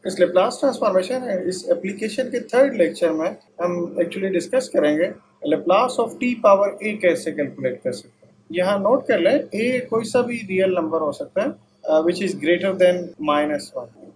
इस Laplace transformation है इस एप्लीकेशन के थर्ड लेक्चर में हम एक्चुअली डिस्कस करेंगे लेप्लास ऑफ टी पावर ए कैसे कैलकुलेट कर सकते हैं। यहाँ नोट कर लें ए कोई सा भी रियल नंबर हो सकता है which is greater than -1।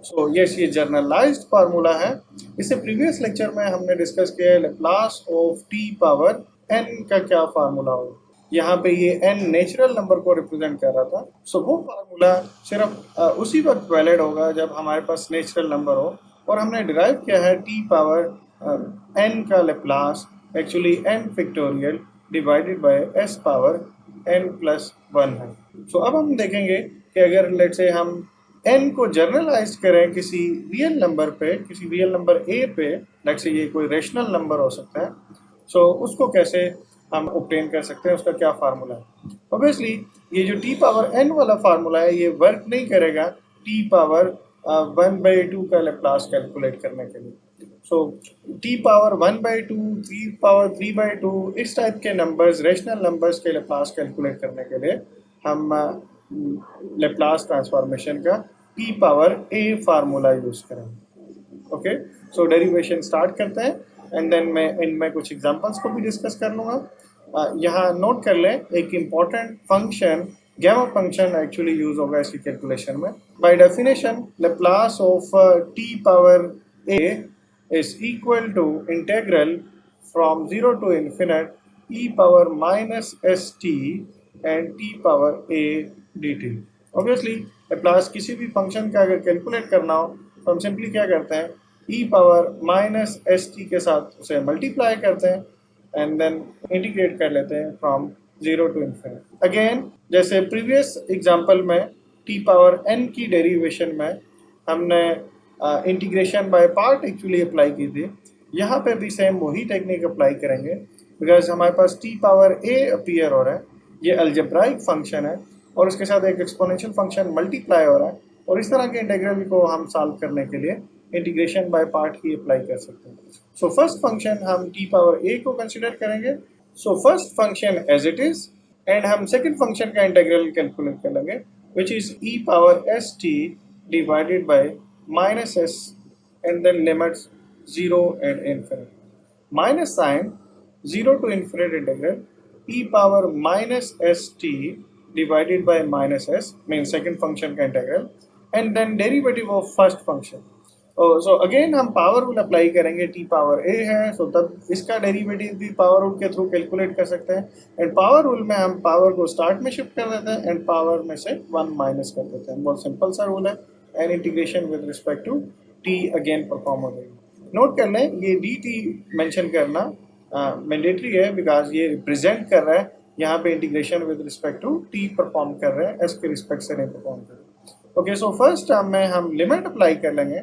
So yes, ये जर्नलाइज्ड फार्मूला है। इससे प्रीवियस लेक्चर में हमने डिस्कस किया है Laplace of T power N का क्या फार्मूला होगा। यहाँ पे ये n नेचुरल नंबर को रिप्रेजेंट कर रहा था। सो वो फार्मूला सिर्फ उसी वक्त वैलिड होगा जब हमारे पास नेचुरल नंबर हो। और हमने डिराइव किया है टी पावर n का Laplace actually n factorial divided by s power n plus 1 है। सो अब हम देखेंगे कि अगर लेट से हम n को जर्नलाइज करें किसी रियल नंबर पे, किसी रियल नंबर a पे, लेट से ये कोई रेशनल नंबर हो सकता है। सो उसको कैसे हम ऑब्टेन कर सकते हैं, उसका क्या फार्मूला है। ऑब्वियसली ये जो टी पावर n वाला फार्मूला है ये वर्क नहीं करेगा टी पावर 1/2 का लेप्लास कैलकुलेट करने के लिए। So T power 1/2, T power 3/2 इस टाइप के नंबर्स, रेशनल नंबर्स के लेप्लास कैलकुलेट करने के लिए हम लेप्लास ट्रांसफॉर्मेशन का T power a formula use करेंगे। ओके, सो डेरिवेशन स्टार्ट करते हैं एंड देन मैं इनमें कुछ एग्जांपल्स को भी डिस्कस कर लूँगा। यहाँ नोट कर लें एक important function gamma function actually use होगा इसकी कैलकुलेशन में। By definition Laplace of T power a is equal to integral from 0 to infinite e power minus S T and T power a dt। Obviously Laplace किसी भी function का अगर calculate करना हो तो हम सिंपली क्या करते हैं, e power minus S T के साथ उसे मल्टीप्लाई करते हैं एंड देन इंटीग्रेट कर लेते हैं फ्रॉम 0 to infinite। अगेन जैसे प्रीवियस एग्जांपल में t पावर n की डेरिवेशन में हमने integration by part actually apply की थी। यहाँ पे भी सेम वही टेक्निक अप्लाई करेंगे बिकॉज हमारे पास t पावर a अपीयर हो रहा है। ये अलजेब्राइक फंक्शन है और उसके साथ एक एक्सपोनेंशियल फंक्शन मल्टीप्लाई हो रहा है और इस तरह के इंटीग्रल को हम सॉल्व करने के लिए इंटीग्रेशन बाय पार्ट ही अप्लाई कर सकते हैं। सो फर्स्ट फंक्शन हम t पावर a को कंसिडर करेंगे। So first function as it is and हम सेकंड फंक्शन का इंटीग्रल कैलकुलेट कर लेंगे which is e power S T divided by minus S and then limits 0 and infinite। Minus sign 0 to infinite integral e power minus S T divided by minus S mean second function का integral and then derivative of first function. So again हम power rule apply करेंगे, T power a है so तब इसका derivative भी power rule के through calculate कर सकते हैं एंड पावर रूल में हम पावर को स्टार्ट में शिफ्ट कर देते हैं एंड पावर में से 1 माइनस कर देते हैं। बहुत सिंपल सा रूल है and integration with respect to t again perform हो जाएगी। नोट कर लें ये dt मेंशन करना मैंडेटरी है बिकॉज ये रिप्रेजेंट कर रहा है यहाँ पे integration with respect to t perform कर रहे हैं, s के रिस्पेक्ट से नहीं परफॉर्म कर रहे। ओके, सो फर्स्ट टर्म में हम लिमिट अप्लाई कर लेंगे।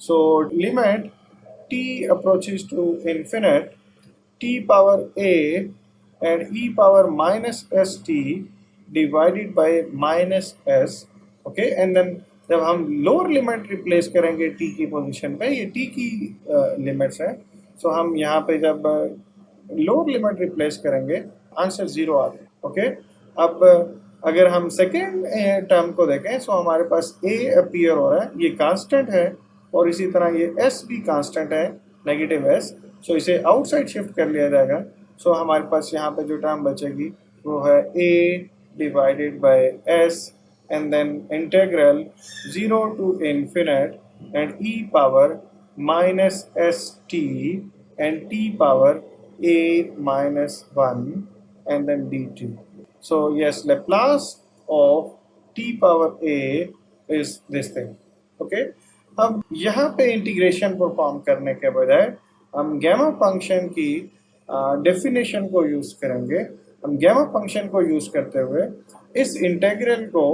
So limit t approaches to infinite t power a and e power minus st divided by minus s। okay, and then जब हम लोअर लिमिट रिप्लेस करेंगे t की position पे, ये t की लिमिट्स है। सो हम यहाँ पे जब लोअर लिमिट रिप्लेस करेंगे आंसर 0 आ गया। ओके, अब अगर हम सेकेंड टर्म को देखें सो हमारे पास a अपीयर हो रहा है, ये कांस्टेंट है और इसी तरह ये s भी कांस्टेंट है, नेगेटिव s। सो इसे आउटसाइड शिफ्ट कर लिया जाएगा। सो हमारे पास यहाँ पे जो टर्म बचेगी वो है a divided by s and then integral 0 to infinite and e power minus S T and t power a minus 1 and then dt। so yes, Laplace of t power a is this thing। okay, अब यहाँ पे integration perform करने के बजाय हम gamma function की definition को use करेंगे। हम गैमा फंक्शन को यूज करते हुए इस इंटीग्रल को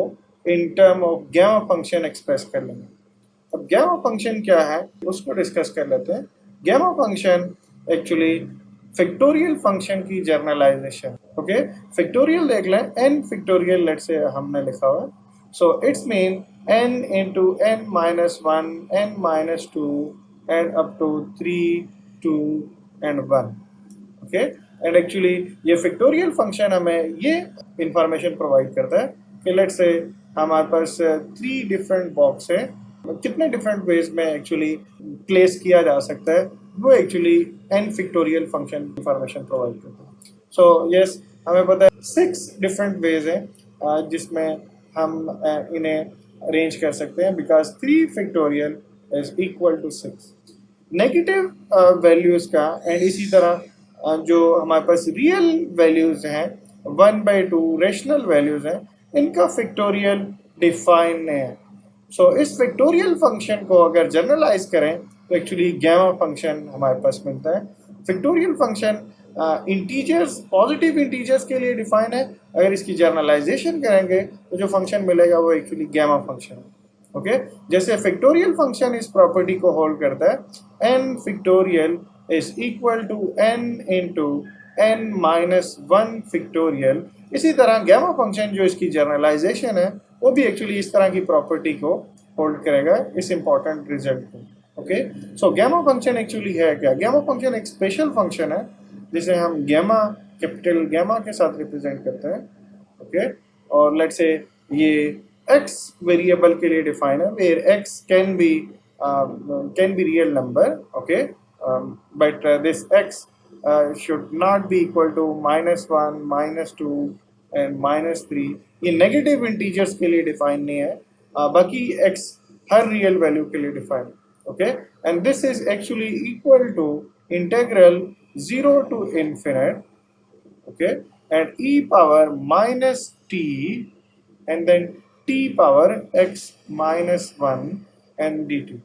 in term of gamma function express कर लेंगे। अब गैमा फंक्शन क्या है उसको डिस्कस कर लेते हैं। Gamma function actually factorial function की जर्नलाइजेशन। ओके, फैक्टोरियल देख लें, n फैक्टोरियल लेट से हमने लिखा हुआ है। So it's mean n into n minus 1, n minus 2 and up to 3, 2 and 1। Okay, and actually ये फैक्टोरियल फंक्शन हमें ये इंफॉर्मेशन प्रोवाइड करता है कि लेट से हमारे पास 3 डिफरेंट बॉक्स है कितने डिफरेंट वेज में एक्चुअली प्लेस किया जा सकता है, वो actually n factorial function information provide करता है। सो यस, हमें पता है 6 डिफरेंट वेज हैं जिसमें हम इन्हें अरेंज कर सकते हैं, because 3 factorial is equal to 6 negative values का। एंड इसी तरह जो हमारे पास रियल वैल्यूज हैं 1/2 रेशनल वैल्यूज हैं, इनका फैक्टोरियल डिफाइन नहीं है। सो इस फैक्टोरियल फंक्शन को अगर जनरलाइज करें तो एक्चुअली गैमा फंक्शन हमारे पास मिलता है। Factorial function integers, positive integers के लिए डिफाइन है। अगर इसकी जर्नलाइजेशन करेंगे तो जो फंक्शन मिलेगा वो एक्चुअली गैमा फंक्शन है। ओके, जैसे फैक्टोरियल फंक्शन इस प्रॉपर्टी को होल्ड करता है, n factorial is equal to n into n minus 1 factorial. इसी तरह गैमा फंक्शन जो इसकी जर्नलाइजेशन है वो भी एक्चुअली इस तरह की प्रॉपर्टी को होल्ड करेगा, इस इंपॉर्टेंट रिजल्ट को। ओके, सो गैमा फंक्शन एक्चुअली है क्या? गैमा फंक्शन एक स्पेशल फंक्शन है जिसे हम गैमा, कैपिटल गैमा के साथ रिप्रेजेंट करते हैं। ओके, और लेट्स से ये x वेरिएबल के लिए डिफाइन है, where x can be real number, okay, but this x should not be equal to -1, -2 and -3। ये नेगेटिव इंटीजर्स के लिए डिफाइन नहीं है, बाकी x हर रियल वैल्यू के लिए डिफाइन है। Okay, and this is actually equal to integral 0 to infinite, okay, and e power minus t and then t power x minus 1 and dt।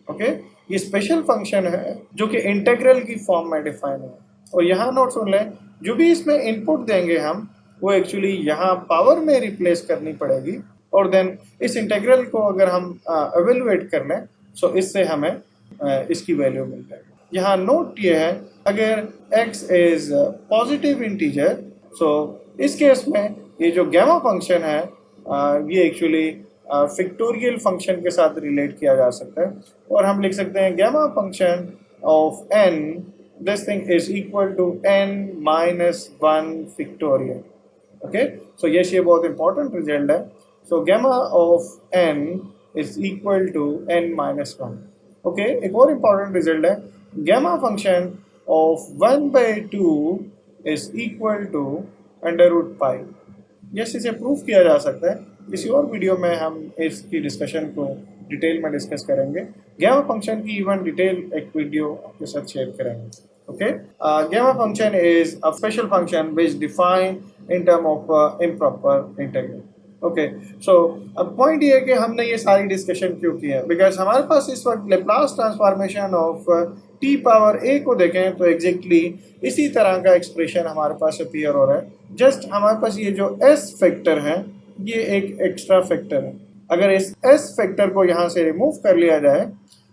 Okay, ये special function है जो कि integral की form में define है। और यहाँ नोट सुन लें, जो भी इसमें इनपुट देंगे हम, वो एक्चुअली यहाँ पावर में रिप्लेस करनी पड़ेगी, और देन इस इंटेग्रल को अगर हम एवेलुएट कर लें सो इससे हमें इसकी वैल्यू मिल जाएगी। यहाँ नोट ये है, अगर x इज पॉजिटिव इंटीजर, सो इस केस में ये जो गैमा फंक्शन है ये एक्चुअली फैक्टोरियल फंक्शन के साथ रिलेट किया जा सकता है, और हम लिख सकते हैं gamma function of n, this thing is equal to n minus 1 factorial. Okay, so yes, ये बहुत इंपॉर्टेंट रिजल्ट है। So gamma of n is equal to n minus 1। Okay, एक और इम्पॉर्टेंट रिजल्ट है, gamma function of 1/2 is equal to √π। Yes, इसे proof किया जा सकता है। किसी और वीडियो में हम इसकी डिस्कशन को डिटेल में डिस्कस करेंगे। गैमा फंक्शन की इवन डिटेल एक वीडियो आपके साथ शेयर करेंगे। Okay, gamma function is a special function which define in term of improper integral. Okay, so अब पॉइंट ये है कि हमने ये सारी डिस्कशन क्यों की है, बिकॉज हमारे पास इस वक्त Laplace transformation of t power a को देखें तो एग्जैक्टली इसी तरह का एक्सप्रेशन हमारे पास अपीयर हो रहा है। जस्ट हमारे पास ये जो s फैक्टर है ये एक एक्स्ट्रा फैक्टर है। अगर इस s फैक्टर को यहाँ से रिमूव कर लिया जाए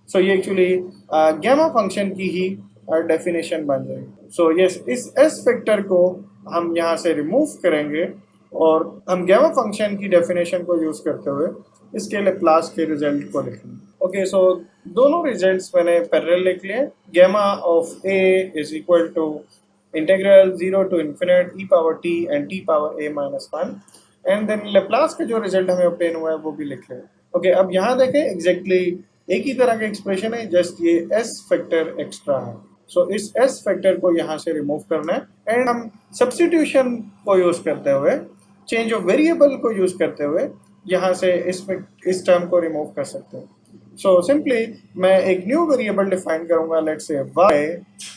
सो ये एक्चुअली गैमा फंक्शन की ही डेफिनेशन बन जाएगी। सो यस, इस s फैक्टर को हम यहाँ से रिमूव करेंगे और हम गैमा फंक्शन की डेफिनेशन को यूज करते हुए इसके लेप्लास के रिजल्ट को लिखेंगे। ओके, सो दोनों रिजल्ट्स मैंने पैरेलल लिख लिए। Gamma of a is equal to integral 0 to infinite e power t and t power a minus 1, and then Laplace का जो रिजल्ट हमें ऑब्टेन हुआ है वो भी लिख लें। ओके, अब यहाँ देखें एग्जैक्टली एक ही तरह का एक्सप्रेशन है, जस्ट ये s फैक्टर एक्स्ट्रा है। सो इस s फैक्टर को यहाँ से रिमूव करना है एंड हम सब्स्टिट्यूशन को यूज करते हुए, चेंज ऑफ वेरिएबल को यूज करते हुए यहाँ से इस टर्म को रिमूव कर सकते हैं। सो सिंपली मैं एक न्यू वेरिएबल डिफाइन करूंगा, let's say y,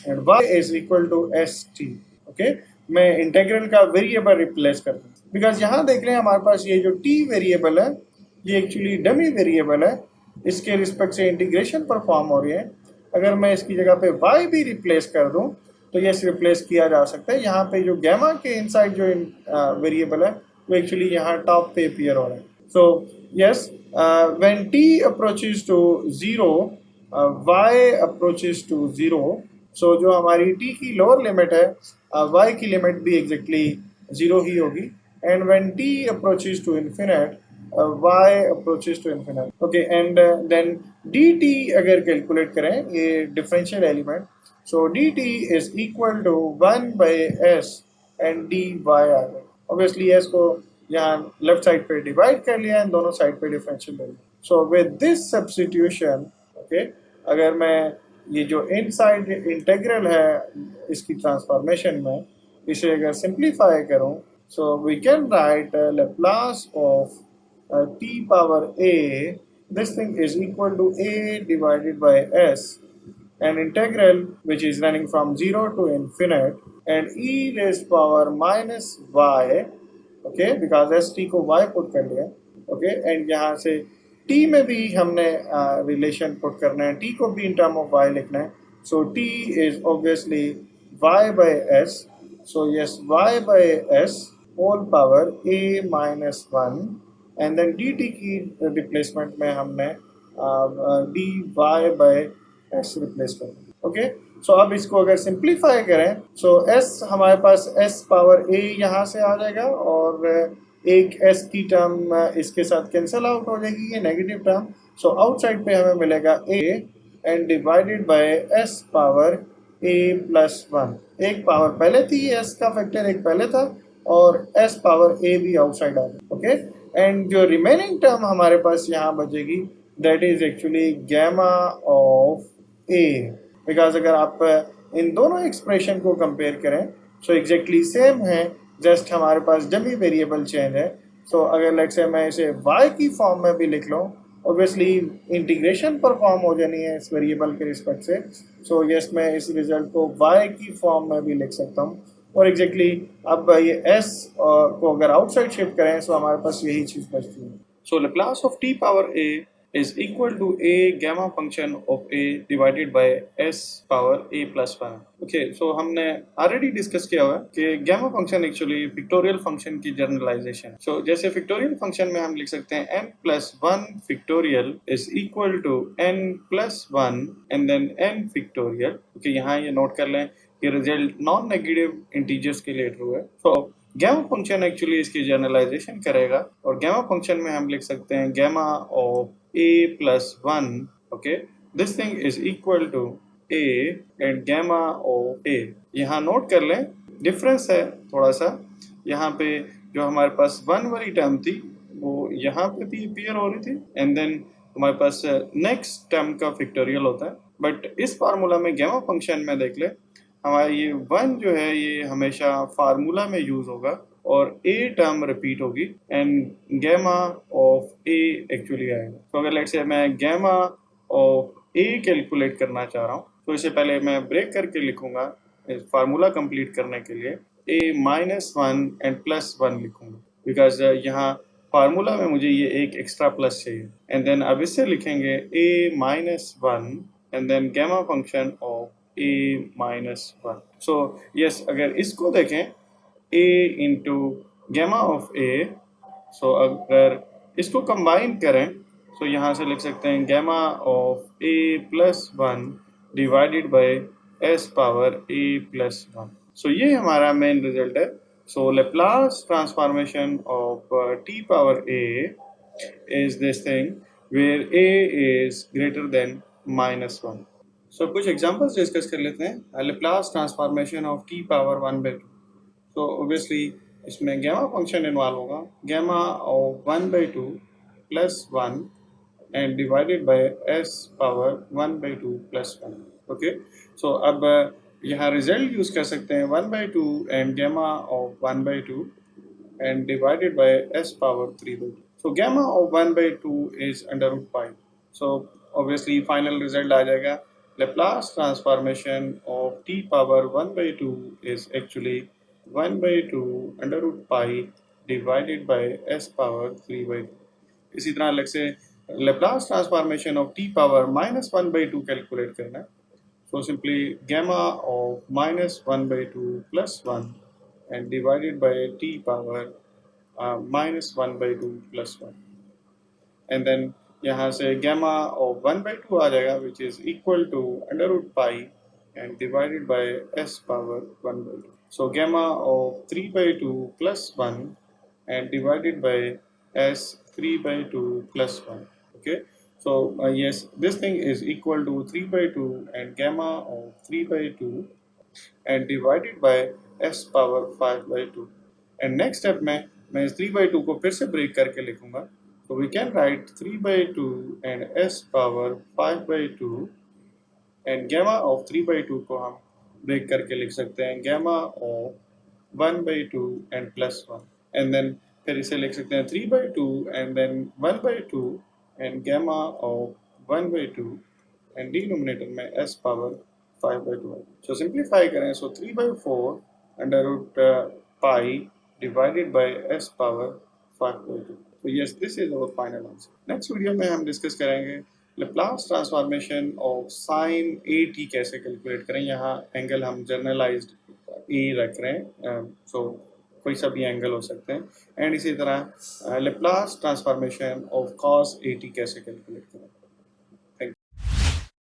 and y is equal to st। Okay, मैं इंटीग्रल का वेरिएबल रिप्लेस कर दूँ, बिकॉज यहाँ देख रहे हैं हमारे पास ये जो t वेरिएबल है ये एक्चुअली डमी वेरिएबल है, इसके रिस्पेक्ट से इंटीग्रेशन परफॉर्म हो रही है। अगर मैं इसकी जगह पे y भी रिप्लेस कर दूं तो यस, रिप्लेस किया जा सकता है। यहाँ पे जो गैमा के इनसाइड जो वेरिएबल है वो एक्चुअली यहाँ टॉप पे अपीयर हो रहा है। So yes, when t approaches to 0, y approaches to 0, so जो हमारी t की लोअर लिमिट है y की लिमिट भी एग्जैक्टली 0 ही होगी, and when t approaches to infinite y approaches to infinite. Okay, and then dt अगर कैलकुलेट करें ये differential element, so dt is equal to 1/s and dy आ गया। ऑब्वियसली s को यहाँ लेफ्ट साइड पे डिवाइड कर लिया है, दोनों साइड पे डिफरेंशियल ले लिया। So with this substitution, okay, अगर मैं ये जो इनसाइड इंटीग्रल है इसकी ट्रांसफॉर्मेशन में, इसे अगर सिंप्लीफाई करूं, so we can write Laplace of t power a, this thing is equal to a divided by s, an integral which is running from 0 to infinite, and e raised power minus y, okay, because S T को Y put कर लिया, okay, and यहाँ से T में भी हमने relation put करना है, टी को भी इन टर्म ऑफ वाई लिखना है, so T is obviously Y by S, so yes Y by S whole power A minus one, and then D T की रिप्लेसमेंट में हमने D Y by S replace कर दिया, okay. So अब इसको अगर सिंप्लीफाई करें, सो एस हमारे पास एस पावर ए यहाँ से आ जाएगा, और एक एस की टर्म इसके साथ कैंसिल आउट हो जाएगी, ये नेगेटिव टर्म, सो आउटसाइड पे हमें मिलेगा A and divided by S power A plus one, एक पावर पहले थी, एस का फैक्टर एक पहले था, और एस पावर ए भी आउटसाइड आ गया, ओके। एंड जो रिमेनिंग टर्म हमारे पास यहाँ बचेगी, that is actually gamma of A, because अगर आप इन दोनों एक्सप्रेशन को कंपेयर करें, सो एग्जैक्टली सेम है, जस्ट हमारे पास डमी वेरिएबल चेंज है। सो अगर लेट्स से मैं इसे y की फॉर्म में भी लिख लूँ, ऑब्वियसली इंटीग्रेशन परफॉर्म हो जानी है इस वेरिएबल के रिस्पेक्ट से, सो यस मैं इस रिजल्ट को y की फॉर्म में भी लिख सकता हूँ, और एग्जैक्टली अब ये s को अगर आउटसाइड शिफ्ट करें, सो हमारे पास यही चीज़ बचती है। So Laplace of t power a is equal to a gamma function of a divided by s power a plus 1. Okay, so हमने already discuss किया हुआ है कि gamma function actually factorial function की generalization. So जैसे factorial function में हम लिख सकते हैं n plus 1 factorial is equal to n plus 1 and then n factorial. Okay, यहाँ ये नोट कर लें कि रिजल्ट नॉन नेगेटिव इंटीजर्स के लिए ट्रू है। तो गैमा फंक्शन एक्चुअली इसकी जनरलाइजेशन करेगा, और गैमा फंक्शन में हम लिख सकते हैं gamma of A plus one, okay, this thing is equal to A and gamma of A. यहाँ नोट कर लें डिफरेंस है थोड़ा सा, यहाँ पे जो हमारे पास वन वाली टर्म थी वो यहाँ पे भी अपीयर हो रही थी, एंड देन हमारे पास नेक्स्ट टर्म का फैक्टोरियल होता है, बट इस फार्मूला में गैमा फंक्शन में देख ले हमारा ये वन जो है ये हमेशा फार्मूला में यूज होगा, और ए टर्म रिपीट होगी, and gamma of A actually आएगा। तो अगर लेट्स से मैं गैमा ऑफ ए कैलकुलेट करना चाह रहा हूँ, तो इसे पहले मैं ब्रेक करके लिखूंगा फार्मूला कंप्लीट करने के लिए, A minus one and plus one लिखूंगा, बिकॉज यहाँ फार्मूला में मुझे ये एक एक्स्ट्रा प्लस चाहिए, एंड देन अब इससे लिखेंगे A minus one and then gamma function of a minus one. So yes अगर इसको देखें a into gamma of a, so अगर इसको कंबाइन करें, सो यहाँ से लिख सकते हैं gamma of a plus one divided by s power a plus one. So ये हमारा मेन रिजल्ट है। So Laplace transformation of t power a is this thing where a is greater than minus one. So कुछ examples discuss कर लेते हैं। Laplace transformation of t power one by two. So obviously इसमें gamma function involve होगा, gamma of one by two plus one and divided by s power one by two plus one, okay. So अब यहाँ result use कर सकते हैं one by two and gamma of one by two and divided by s power three by two. So gamma of one by two is under root pi. So obviously final result आ जाएगा Laplace transformation of t power 1 by 2 is actually 1 by 2 under root pi divided by s power 3 by 2. इसी तरह अलग से Laplace transformation of t power minus 1 by 2 calculate करना है। So simply gamma of minus 1 by 2 plus 1 and divided by t power minus 1 by 2 plus 1. And then यहाँ से gamma of one by two आ जाएगा which is equal to under root pi and divided by S power one by two. So gamma of three by two plus one and divided by S three by two plus one, okay. So yes, this thing is equal to 3 by 2 and gamma of 3 by 2 and divided by s power 5 by 2. And next step में मैं इस 3 by 2 को फिर से break करके लिखूंगा, So we can write 3 by 2 and s power 5 by 2 and gamma of 3/2 को हम ब्रेक करके लिख सकते हैं gamma of 1/2 and plus 1 and then फिर इसे लिख सकते हैं 3/2 and then 1/2 and gamma of 1/2 and denominator में s पावर 5/2 है। सो सिंप्लीफाई करें so 3/4 under root pi divided by s power 5/2। तो yes this is our final answer. Next video में हम डिस्कस करेंगे Laplace transformation of sine A T कैसे calculate करें। यहाँ एंगल हम जर्नलाइज्ड ए रख रहे हैं, सो कोई सा भी एंगल हो सकते हैं। एंड इसी तरह Laplace transformation of cos A T कैसे कैलकुलेट करें।